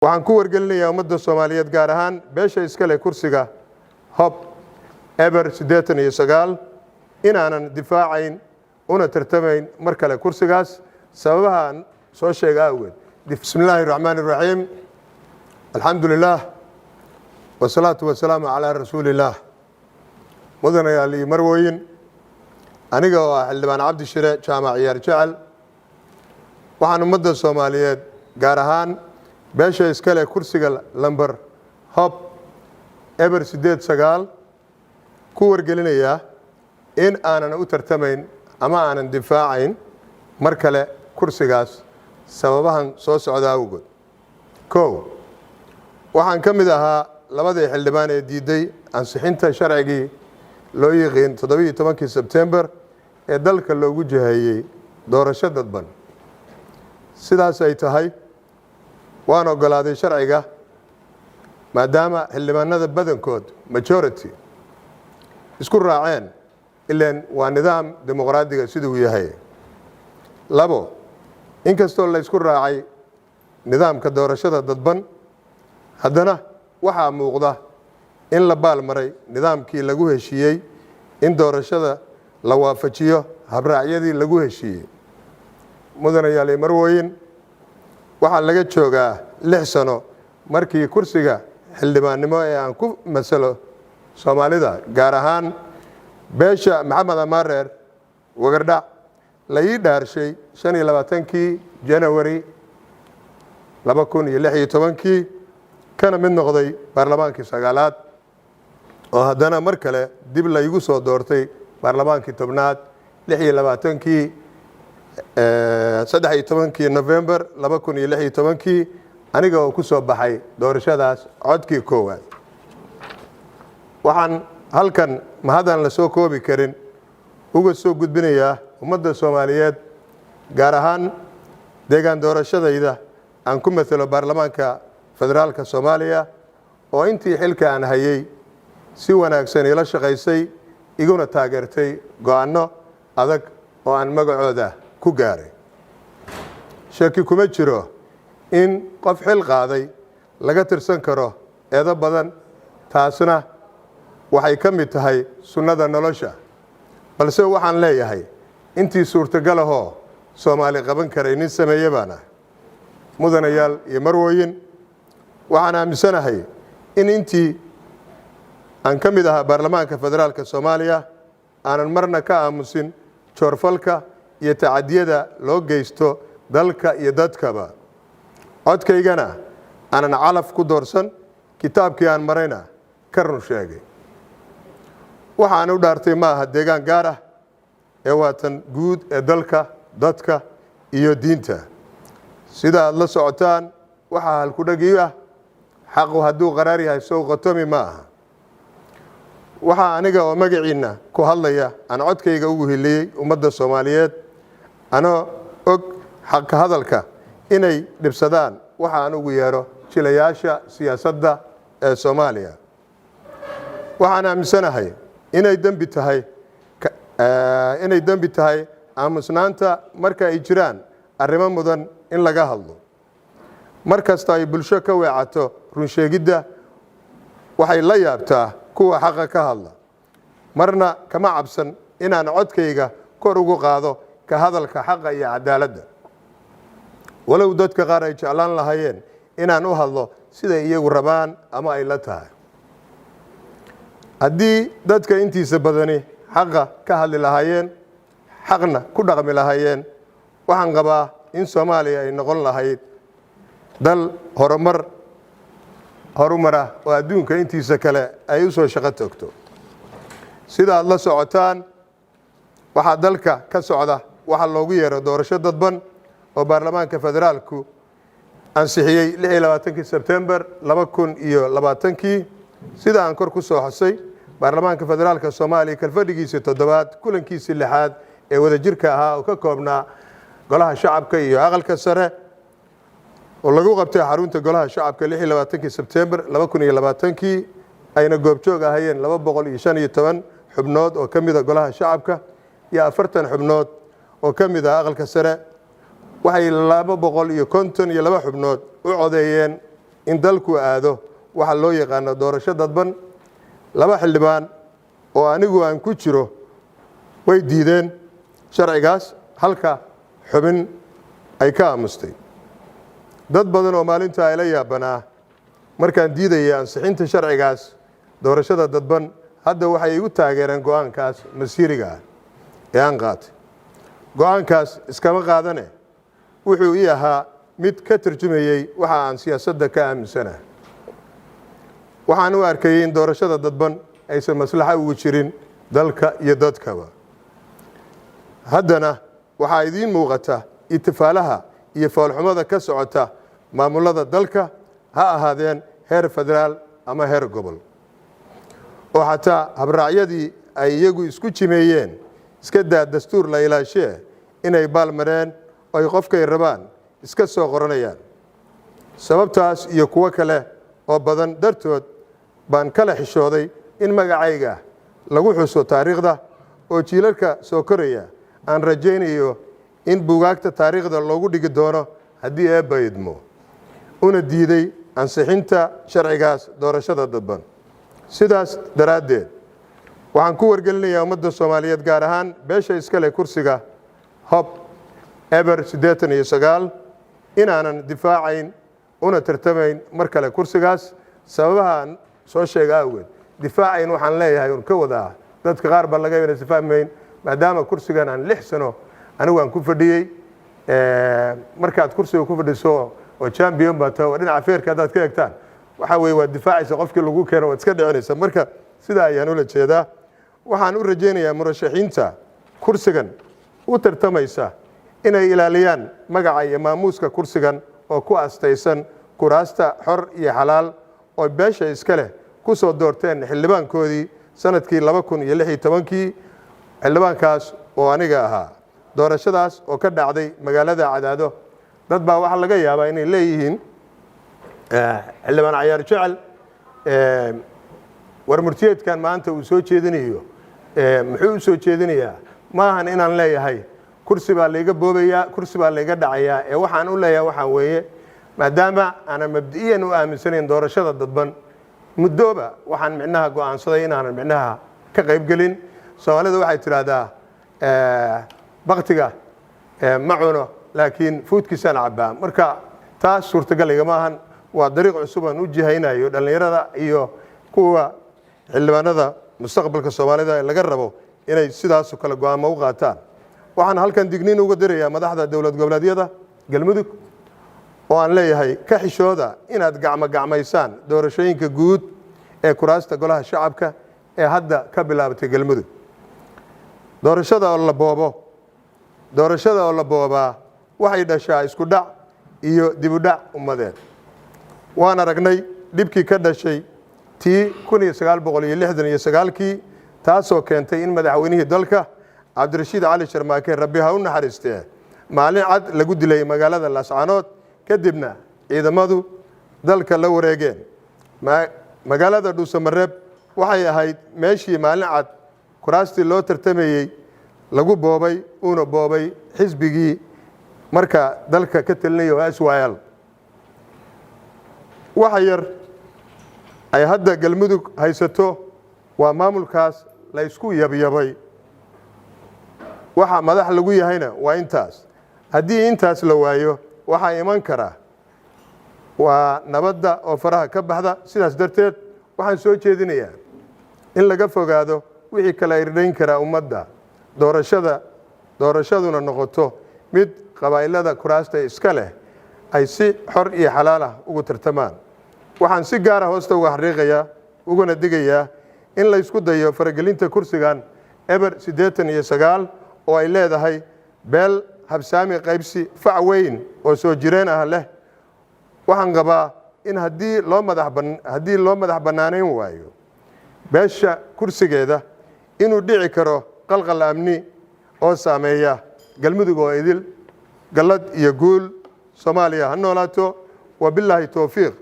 waxaan ku wargelinayaa ummadda Soomaaliyeed gaar ahaan beesha iskale kursiga Hob Eber 89 inaanan difaacayn una tartamayn mar kale kursigaas sababahan soo sheegay awgeed. Bismillahir Rahmanir Rahim. Alhamdulillah wassalatu wassalamu ala rasuulillah. Mudanayaal marwooyin aniga oo xildhibaan Cabdi Shire Jaamac Ciyaar Jecel waxaan ummadda Soomaaliyeed gaar ahaan beesha iskale kursiga lambar Hob Eber 89 ku wargelinayaa in aanan u tartamayn ama aanan difaacayn mar kale kursigaas sababahan soo socda awgood. waxaan ka mid ahaa labadii xildhibaan ee diiday ansixinta sharcigii loo yiqiin 17 September ee dalka loogu jiheeyay doorasho dadban. sidaas ay tahay waan ogolaaday sharciga maadaama xildhibaanada badankood majority isku raaceen ileen waa nidaam dimuqraadiga siduu yahay. inkastoo la isku raacay nidaamka doorashada dadban haddana waxaa muuqda in la baalmaray nidaamkii lagu heshiiyey in doorashada la waafajiyo habraacyadii lagu heshiiyey. mudanayaal marwooyin waxaa laga joogaa 6 sano markii kursiga xildhibaannimo ee aan ku masalo Soomaalida gaar ahaan beesha Maxamed Amareer Wagardhac la ii dhaarshay 25 January 2016 kana mid noqday baarlamaankii 9aad oo haddana mar kale dib la igu soo doortay baarlamaankii 10aad 13 November 2016 aniga oo ku soo baxay doorashadaas codkii koowaad. waxaan halkan mahadan la soo koobi karin uga soo gudbinayaa ummadda Soomaaliyeed gaar ahaan deegaan doorashadayda aan ku matalo baarlamaanka federaalka Soomaaliya oo intii xilka aan hayay si wanaagsan ila shaqaysay iguna taageertay go'aano adag oo aan magacooda ku gaaray. shaki kuma jiro in qof xil qaaday laga tirsan karo eedo badan, taasna waxay ka mid tahay sunnada nolosha, balse waxaan leeyahay intii suurtagal ahoo Soomaali qaban karay nin sameeyay baan ah. mudanayaal iyo marwooyin waxaan aaminsanahay in intii aan ka mid ahaa baarlamaanka federaalka Soomaaliya aanan marna ka aamusin joorfalka iyo tacadiyada loo geysto dalka iyo dadkaba. codkaygana aanan calaf ku doorsan, kitaabkii aan marayna ka run sheegay. waxaan u dhaartay ma aha deegaan gaar ah ee waatan guud ee dalka, dadka iyo diinta. sida aad la socotaan waxaa halkudhagi ah xaqu hadduu qaraar yahay soo qotomi ma aha. waxaa aniga oo magaciina ku hadlaya aan codkayga ugu hiliyey ummadda Soomaaliyeed anoo og xaq hadalka inay dhibsadaan waxa aan ugu yeero jilayaasha siyaasadda ee Soomaaliya. waxaan aaminsanahay inay dambi tahay aamusnaanta marka ay jiraan arrimo mudan in laga hadlo. markasta ay bulsho ka weecato run sheegidda waxay la yaabtaa kuwa xaqa ka hadla. marna kama cabsan inaan codkayga kor ugu qaado ka hadalka xaqa iyo cadaaladda, walow dadka qaar ay jeclaan lahaayeen inaan u hadlo siday iyagu rabaan ama ay la tahay. haddii dadka intiisa badani xaqa ka hadli lahaayeen, xaqna ku dhaqmi lahaayeen, waxaan qabaa in Soomaaliya ay noqon lahayd dal horumara oo adduunka intiisa kale ay u soo shaqo tagto. sida aad la socotaan waxaa dalka ka socda waxa loogu yeero doorasho dadban oo baarlamaanka federaalku ansixiyey 26 September 2020. sida aan kor ku soo xusay baarlamaanka federaalka Soomaaliya kalfadhigiisa 7aad kulankiisa 6aad ee wadajirka ahaa oo ka koobnaa golaha shacabka iyo aqalka sare oo lagu qabtay xarunta golaha shacabka 26 September 2020 ayna goobjoog ahayeen 215 xubnood oo ka mid ah golaha shacabka iyo 40 xubnood oo ka mid ah aqalka sare. waxay 252 xubnood u codeeyeen in dalku aado waxa loo yaqaano doorasho dadban. 2 xildhibaan oo anigu aan ku jiro way diideen sharcigaas, halka xubin ay ka aamustay. dad badan oo maalinta ay la yaabanaa markaan diidayay ansixinta sharcigaas doorashada dadban hadda waxay igu taageereen go'aankaas masiiriga ah ee aan qaatay. go'aankaas iskama qaadane wuxuu ii ahaa mid ka tarjumayay waxa aan siyaasadda ka aaminsanahay. waxaan u arkayay in doorashada dadban aysan maslaxa ugu jirin dalka iyo dadkaba. haddana waxaa idiin muuqata itifaalaha iyo foolxumada ka socota maamulada dalka, ha ahaadeen heer federaal ama heer gobol, oo xataa habraacyadii ay iyagu isku jimeeyeen iska daa dastuur la ilaashee inay baalmareen oo ay qofkay rabaan iska soo qoranayaan. sababtaas iyo kuwo kale oo badan dartood baan kala xishooday in magacayga lagu xuso taariikhda oo jiilalka soo koraya aan rajaynayo in buugaagta taariikhda loogu dhigi doono haddii eebba idmo, una diiday ansixinta sharcigaas doorashada dadban. sidaas daraaddeed waxaan ku wargelinayaa ummadda Soomaaliyeed gaar ahaan beesha iska leh kursiga Hob Eber 89 inaanan difaacayn una tartamayn mar kale kursigaas sababahan soo sheegay awgeed. difaacayn waxaan leeyahay oo ka wadaa dadka qaar baa laga yaabaa isfaahmayn maadaama kursigan aan 6 sano anigu aan ku fadhiyay markaad kursiga ku fadhiso oo champion baa tahay dhinaca feerka dad ka eegtaan waxa weey waa difaacaysa qofkii lagu keeno oo iska dhicinaysa. marka sida ayaan ula jeedaa waxaan u rajaynayaa murashaxiinta kursigan u tartamaysa inay ilaaliyaan magaca iyo maamuuska kursigan oo ku astaysan kuraasta xor iyo xalaal oo beesha iska leh ku soo doorteen xildhibaankoodii sanadkii 2016 xildhibaankaas oo aniga ahaa. doorashadaas oo ka dhacday magaalada Cadaado dad baa waxa laga yaabaa inay leeyihiin xildhibaan Cayaar Jecel warmurtiyeedkan maanta uu soo jeedinayo muxuu u soo jeedinayaa maahan inaan leeyahay kursi baa layga boobayaa, kursi baa layga dhacayaa, ee waxaan u leeyahay waxa weeye maadaama aan mabdi'iyan u aaminsanayn doorashada dadban muddoba waxaan micnaha go'aansaday inaan micnaha ka qayb gelin. Soomaalida waxay tiraahdaa baqtiga ma cuno laakiin fuudkiisaan cabaa. marka taas suurtagal igama ahan. waa dariiq cusub aan u jihaynayo dhalinyarada iyo kuwa xildhibaanada mustaqbalka Soomaalida ee laga rabo inay sidaas oo kale go'aamo u qaataan. waxaan halkan digniin uga dirayaa madaxda dawlad goboleedyada Galmudug oo aan leeyahay ka xishooda inaad gacmaysaan doorashooyinka guud ee kuraasta golaha shacabka ee hadda ka bilaabatay Galmudug. doorashada oo la boobaa waxay dhashaa isku dhac iyo dib u dhac ummadeed. waan aragnay dhibkii ka dhashay tii 1969 taasoo keentay in madaxweynihii dalka Cabdirashiid Cali Sharmaake Rabbi ha u naxariistee maalin cad lagu dilay magaalada Laascaanood kadibna ciidamadu dalka la wareegeen. magaalada Dhuusamareeb waxay ahayd meeshii maalin cad kuraastii loo tartamayay lagu boobay una boobay xisbigii marka dalka ka talinayay SYL. waxa yar ay hadda Galmudug haysato waa maamulkaas la isku yabyabay. waxa madax lagu yahayna waa intaas. haddii intaas la waayo waxa iman kara waa nabadda oo faraha ka baxda. sidaas darteed waxaan soo jeedinayaa in laga fogaado wixii kala irdhayn kara ummadda. doorashaduna noqoto mid qabaa'ilada kuraasta iska leh ay si xor iyo xalaal ah ugu tartamaan. waxaan si gaar ah hoosta uga xariiqayaa uguna digayaa in la isku dayo faragelinta kursigan Eber 89 oo ay leedahay beel habsaami qaybsi fac weyn oo soo jireen ah leh. waxaan qabaa in haddii loo madax bannaanayn waayo beesha kursigeeda inuu dhici karo qalqal amni oo saameeya Galmudug oo idil. gallad iyo guul Soomaaliya ha noolaato. wabillahi tawfiiq.